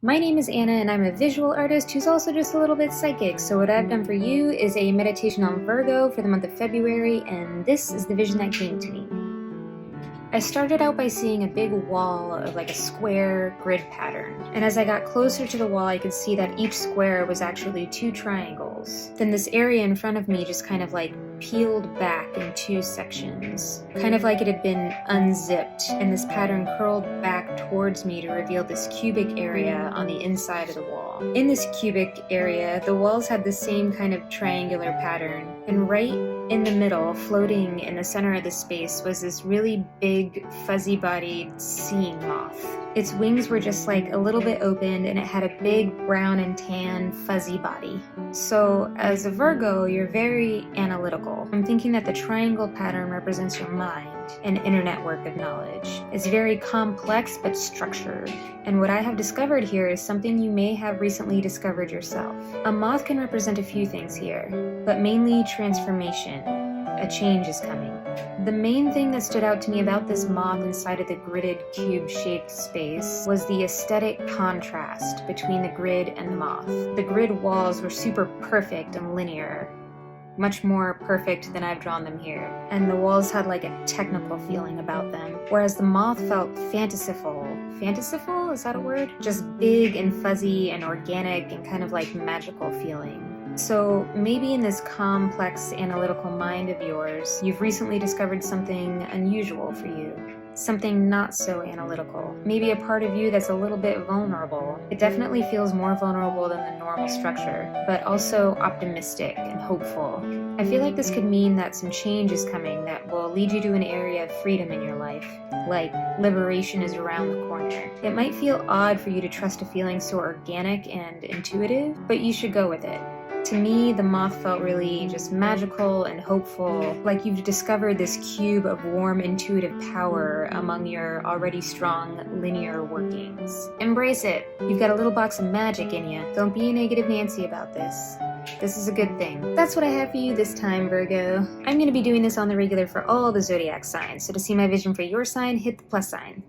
My name is Anna and I'm a visual artist who's also just a little bit psychic, so what I've done for you is a meditation on Virgo for the month of February, and this is the vision that came to me. I started out by seeing a big wall of like a square grid pattern, and as I got closer to the wall I could see that each square was actually two triangles. Then this area in front of me just kind of like peeled back in two sections, kind of like it had been unzipped, and this pattern curled back towards me to reveal this cubic area on the inside of the wall. In this cubic area, the walls had the same kind of triangular pattern, and right in the middle, floating in the center of the space, was this really big, fuzzy-bodied seeing moth. Its wings were just like a little bit opened, and it had a big brown and tan fuzzy body. So as a Virgo, you're very analytical. I'm thinking that the triangle pattern represents your mind, an inner network of knowledge. It's very complex but structured. And what I have discovered here is something you may have recently discovered yourself. A moth can represent a few things here, but mainly transformation. A change is coming. The main thing that stood out to me about this moth inside of the gridded cube-shaped space was the aesthetic contrast between the grid and the moth. The grid walls were super perfect and linear, much more perfect than I've drawn them here, and the walls had like a technical feeling about them, whereas the moth felt fantasyful. Fantasyful? Is that a word? Just big and fuzzy and organic and kind of like magical feeling. So maybe in this complex analytical mind of yours, you've recently discovered something unusual for you. Something not so analytical. Maybe a part of you that's a little bit vulnerable. It definitely feels more vulnerable than the normal structure, but also optimistic and hopeful. I feel like this could mean that some change is coming that will lead you to an area of freedom in your life, like liberation is around the corner. It might feel odd for you to trust a feeling so organic and intuitive, but you should go with it. To me, the moth felt really just magical and hopeful, like you've discovered this cube of warm, intuitive power among your already strong, linear workings. Embrace it. You've got a little box of magic in you. Don't be a negative Nancy about this. This is a good thing. That's what I have for you this time, Virgo. I'm going to be doing this on the regular for all the zodiac signs, so to see my vision for your sign, hit the plus sign.